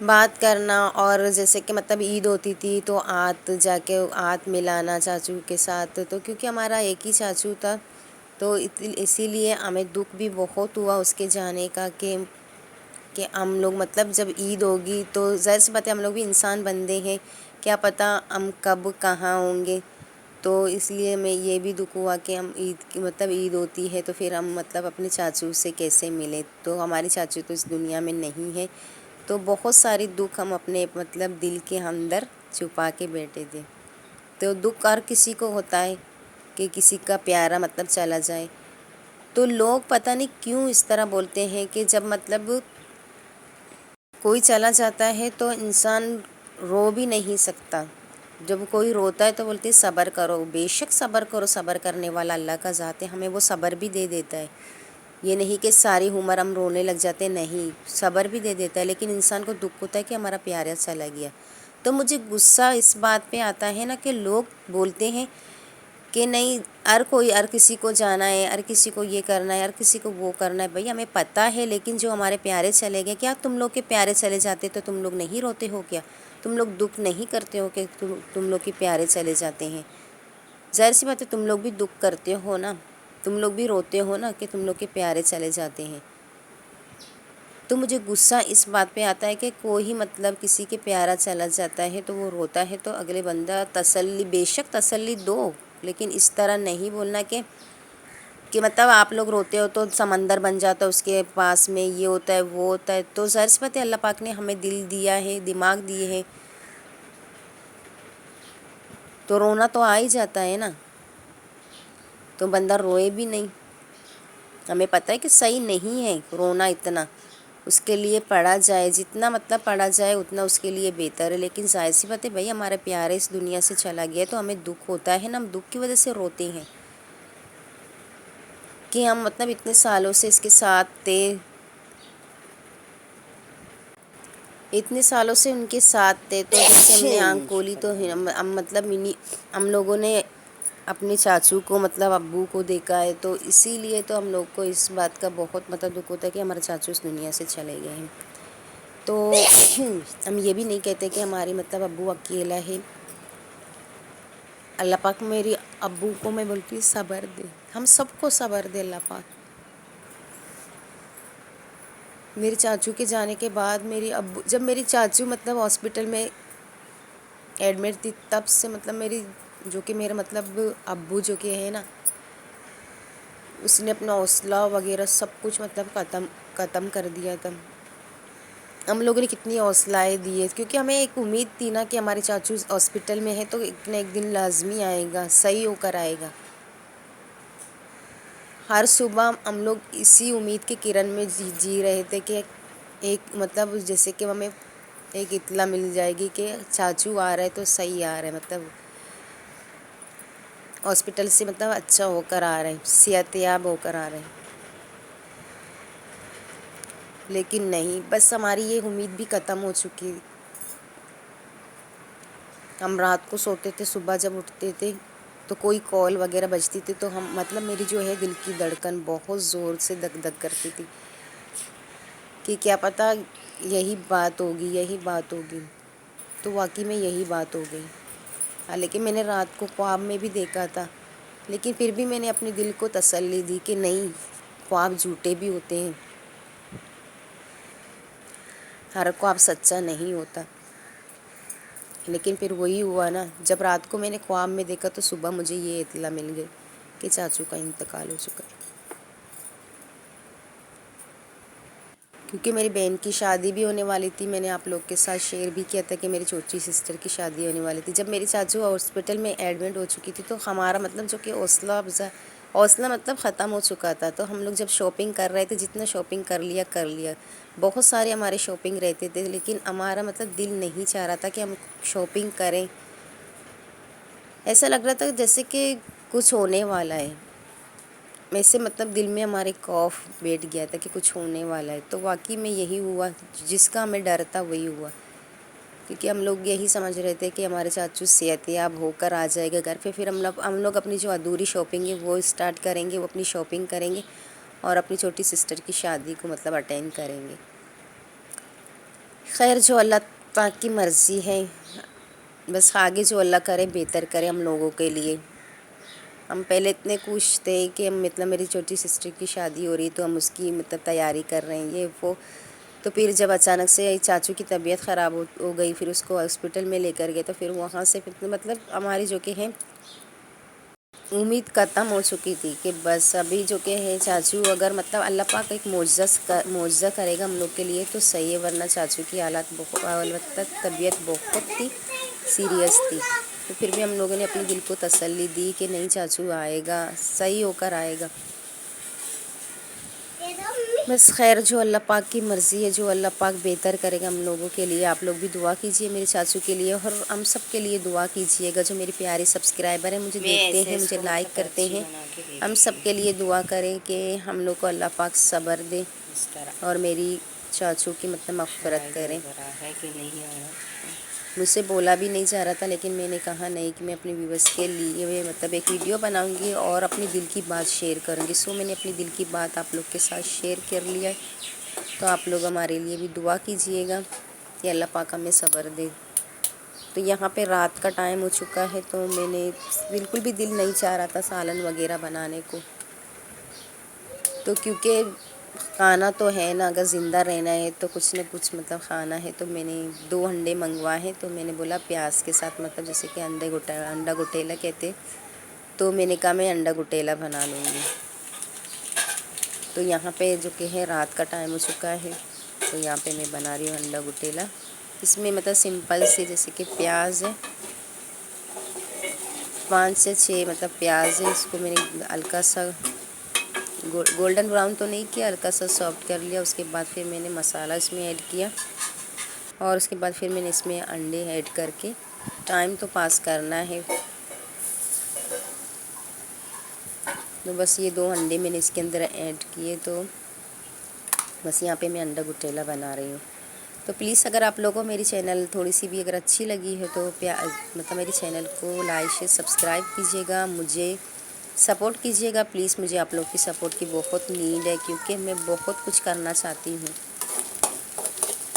بات کرنا، اور جیسے کہ مطلب عید ہوتی تھی تو جا کے ملانا چاچو کے ساتھ، تو کیونکہ ہمارا ایک ہی چاچو تھا تو اسی لیے ہمیں دکھ بھی بہت ہوا اس کے جانے کا، کہ ہم لوگ مطلب جب عید ہوگی تو ظاہر سی بات ہے ہم لوگ بھی انسان بندے ہیں، کیا پتہ ہم کب کہاں ہوں گے، تو اس لیے میں یہ بھی دکھ ہوا کہ ہم عید ہوتی ہے تو پھر ہم مطلب اپنے چاچو سے کیسے ملے، تو ہماری چاچو تو اس دنیا میں نہیں ہے، تو بہت ساری دکھ ہم اپنے مطلب دل کے اندر چھپا کے بیٹھے تھے۔ تو دکھ ہر کسی کو ہوتا ہے کہ کسی کا پیارا مطلب چلا جائے، تو لوگ پتہ نہیں کیوں اس طرح بولتے ہیں کہ جب مطلب کوئی چلا جاتا ہے تو انسان رو بھی نہیں سکتا، جب کوئی روتا ہے تو بولتے صبر کرو، بے شک صبر کرو، صبر کرنے والا اللہ کا ذات ہے، ہمیں وہ صبر بھی دے دیتا ہے، یہ نہیں کہ ساری عمر ہم رونے لگ جاتے، نہیں، صبر بھی دے دیتا ہے، لیکن انسان کو دکھ ہوتا ہے کہ ہمارا پیارا چلا گیا۔ تو مجھے غصہ اس بات پہ آتا ہے نا کہ لوگ بولتے ہیں کہ نہیں، ہر کسی کو جانا ہے، ہر کسی کو یہ کرنا ہے، ہر کسی کو وہ کرنا ہے، بھئی ہمیں پتہ ہے، لیکن جو ہمارے پیارے چلے گئے، کیا تم لوگ کے پیارے چلے جاتے تو تم لوگ نہیں روتے ہو کیا؟ تم لوگ دکھ نہیں کرتے ہو کہ تم لوگ کے پیارے چلے جاتے ہیں؟ ظاہر سی بات ہے تم لوگ بھی دکھ کرتے ہو نا، تم لوگ بھی روتے ہو نا کہ تم لوگ کے پیارے چلے جاتے ہیں۔ تو مجھے غصہ اس بات پہ آتا ہے کہ کوئی مطلب کسی کے پیارا چلا جاتا ہے تو وہ روتا ہے، تو اگلے بندہ بے شک تسلی دو، لیکن اس طرح نہیں بولنا کہ مطلب آپ لوگ روتے ہو تو سمندر بن جاتا ہے اس کے پاس میں، یہ ہوتا ہے وہ ہوتا ہے، تو ظاہر سی بات ہے اللہ پاک نے ہمیں دل دیا ہے، دماغ دیے ہیں، تو رونا تو آ ہی جاتا ہے نا، تو بندہ روئے بھی نہیں، ہمیں پتہ ہے کہ صحیح نہیں ہے رونا اتنا، اس کے لیے پڑھا جائے، جتنا مطلب پڑھا جائے اتنا اس کے لیے بہتر ہے، لیکن ظاہر سی بات ہے بھائی ہمارا پیارا اس دنیا سے چلا گیا تو ہمیں دکھ ہوتا ہے نا، ہم دکھ کی وجہ سے روتے ہیں کہ ہم مطلب اتنے سالوں سے اس کے ساتھ تھے، اتنے سالوں سے ان کے ساتھ تھے، تو جب سے ہم نے آنکھ کھولی تو ہم مطلب ہم لوگوں نے اپنے چاچو کو مطلب ابو کو دیکھا ہے، تو اسی لیے تو ہم لوگ کو اس بات کا بہت مطلب دکھ ہوتا ہے کہ ہمارے چاچو اس دنیا سے چلے گئے ہیں۔ تو ہم یہ بھی نہیں کہتے کہ ہماری مطلب ابو اکیلا ہے، اللہ پاک میری ابو کو میں بولتی صبر دے، ہم سب کو صبر دے اللہ پاک۔ میرے چاچو کے جانے کے بعد جب میری چاچو مطلب ہاسپٹل میں ایڈمٹ تھی، تب سے مطلب میرا مطلب ابو جو کہ ہے نا، اس نے اپنا حوصلہ وغیرہ سب کچھ مطلب ختم کر دیا تھا۔ ہم لوگوں نے کتنی حوصلائیں دی ہے، کیونکہ ہمیں ایک امید تھی نا کہ ہمارے چاچو ہاسپٹل میں ہے تو ایک نہ ایک دن لازمی آئے گا، صحیح ہو کر آئے گا۔ ہر صبح ہم لوگ اسی امید کے کرن میں جی رہے تھے کہ ایک مطلب جیسے کہ ہمیں ایک اطلاع مل جائے گی کہ چاچو آ رہا ہے تو صحیح آ رہا ہے، مطلب ہاسپٹل سے مطلب اچھا ہو کر آ رہے ہیں، صحت یاب ہو کر آ رہے ہیں، لیکن نہیں، بس ہماری یہ امید بھی ختم ہو چکی۔ ہم رات کو سوتے تھے، صبح جب اٹھتے تھے تو کوئی کال وغیرہ بجتی تھی تو ہم مطلب میری جو ہے دل کی دھڑکن بہت زور سے دک دک کرتی تھی کہ کیا پتہ یہی بات ہوگی، تو واقعی میں یہی بات ہو گئی۔ حالانکہ میں نے رات کو خواب میں بھی دیکھا تھا، لیکن پھر بھی میں نے اپنے دل کو تسلی دی کہ نہیں، خواب جھوٹے بھی ہوتے ہیں، ہر خواب سچا نہیں ہوتا۔ لیکن پھر وہی ہوا نا، جب رات کو میں نے خواب میں دیکھا تو صبح مجھے یہ اطلاع مل گئی کہ چاچو کا انتقال ہو چکا ہے۔ کیونکہ میری بہن کی شادی بھی ہونے والی تھی، میں نے آپ لوگ کے ساتھ شیئر بھی کیا تھا کہ میری چھوٹی سسٹر کی شادی ہونے والی تھی۔ جب میری چاچو ہاسپٹل میں ایڈمٹ ہو چکی تھی تو ہمارا مطلب جو کہ حوصلہ مطلب ختم ہو چکا تھا، تو ہم لوگ جب شاپنگ کر رہے تھے، جتنا شاپنگ کر لیا، بہت سارے ہمارے شاپنگ رہتے تھے، لیکن ہمارا مطلب دل نہیں چاہ رہا تھا کہ ہم شاپنگ کریں، ایسا لگ رہا تھا جیسے کہ کچھ ہونے والا ہے، ویسے مطلب دل میں ہمارے خوف بیٹھ گیا تھا کہ کچھ ہونے والا ہے، تو واقعی میں یہی ہوا، جس کا ہمیں ڈر تھا وہی ہوا، کیونکہ ہم لوگ یہی سمجھ رہے تھے کہ ہمارے چاچو صحت یاب ہو کر آ جائے گا گھر پہ، پھر ہم لوگ اپنی جو ادھوری شاپنگ ہے وہ اسٹارٹ کریں گے، وہ اپنی شاپنگ کریں گے اور اپنی چھوٹی سسٹر کی شادی کو مطلب اٹینڈ کریں گے۔ خیر جو اللہ پاک کی مرضی ہے، بس آگے جو اللہ کرے بہتر کرے ہم لوگوں کے لیے۔ ہم پہلے اتنے خوش تھے کہ ہم مطلب میری چھوٹی سسٹر کی شادی ہو رہی تو ہم اس کی مطلب تیاری کر رہے ہیں یہ وہ، تو پھر جب اچانک سے چاچو کی طبیعت خراب ہو گئی، پھر اس کو ہاسپٹل میں لے کر گئے، تو پھر وہاں سے مطلب ہماری جو کہ ہے امید ختم ہو چکی تھی کہ بس ابھی جو کہ ہے چاچو اگر مطلب اللہ پاک ایک معجزہ کرے گا ہم لوگ کے لیے تو صحیح ہے، ورنہ چاچو کی حالت البتہ طبیعت بہت ہی سیریس تھی۔ تو پھر بھی ہم لوگوں نے اپنے دل کو تسلی دی کہ نہیں چاچو آئے گا، صحیح ہو کر آئے گا۔ بس خیر جو اللہ پاک کی مرضی ہے، جو اللہ پاک بہتر کرے گا ہم لوگوں کے لیے۔ آپ لوگ بھی دعا کیجئے میرے چاچو کے لیے، اور ہم سب کے لیے دعا کیجئے گا۔ جو میری پیارے سبسکرائبر ہیں، مجھے دیکھتے ہیں، مجھے لائک کرتے ہیں، ہم سب کے لیے دعا کریں کہ ہم لوگ کو اللہ پاک صبر دے اور میری چاچو کی مطلب مغفرت کریں۔ مجھ سے بولا بھی نہیں جا رہا تھا، لیکن میں نے کہا نہیں کہ میں اپنے ویورز کے لیے مطلب ایک ویڈیو بناؤں گی اور اپنی دل کی بات شیئر کروں گی۔ سو میں نے اپنی دل کی بات آپ لوگ کے ساتھ شیئر کر لیا ہے، تو آپ لوگ ہمارے لیے بھی دعا کیجئے گا کہ اللہ پاک ہمیں صبر دے۔ تو یہاں پہ رات کا ٹائم ہو چکا ہے، تو میں نے بالکل بھی دل نہیں چاہ رہا تھا سالن وغیرہ بنانے کو، تو کیونکہ کھانا تو ہے نا، اگر زندہ رہنا ہے تو کچھ نہ کچھ مطلب کھانا ہے، تو میں نے 2 انڈے منگوائے ہیں، تو میں نے بولا پیاز کے ساتھ مطلب جیسے کہ انڈا گٹیلا کہتے، تو میں نے کہا میں انڈا گٹیلا بنا لوں گی۔ تو یہاں پہ جو کہ ہے رات کا ٹائم ہو چکا ہے، تو یہاں پہ میں بنا رہی ہوں انڈا گٹیلا۔ اس میں مطلب سمپل سے جیسے کہ پیاز ہے، 5 سے 6 مطلب پیاز ہے، اس کو میں نے ہلکا سا گولڈن براؤن تو نہیں کیا، ہلکا سا سافٹ کر لیا۔ اس کے بعد پھر میں نے مسالہ اس میں ایڈ کیا، اور اس کے بعد پھر میں نے اس میں انڈے ایڈ کر کے ٹائم تو پاس کرنا ہے۔ تو بس یہ 2 انڈے میں نے اس کے اندر ایڈ کیے، تو بس یہاں پہ میں انڈا گٹیلا بنا رہی ہوں۔ تو پلیز اگر آپ لوگوں کو میری چینل تھوڑی سی بھی اگر اچھی لگی ہے تو مطلب میری چینل کو لائک شیئر سبسکرائب کیجیے گا، مجھے سپورٹ کیجیے گا پلیز۔ مجھے آپ لوگ کی سپورٹ کی بہت نیڈ ہے، کیونکہ میں بہت کچھ کرنا چاہتی ہوں۔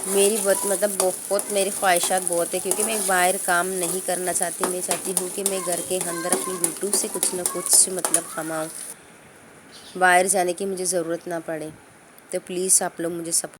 میری بہت میری خواہشات بہت ہے، کیونکہ میں باہر کام نہیں کرنا چاہتی۔ میں چاہتی ہوں کہ میں گھر کے اندر اپنی یوٹیوب سے کچھ نہ کچھ مطلب کماؤں، باہر جانے کی مجھے ضرورت نہ پڑے۔ تو پلیز آپ لوگ مجھے سپورٹ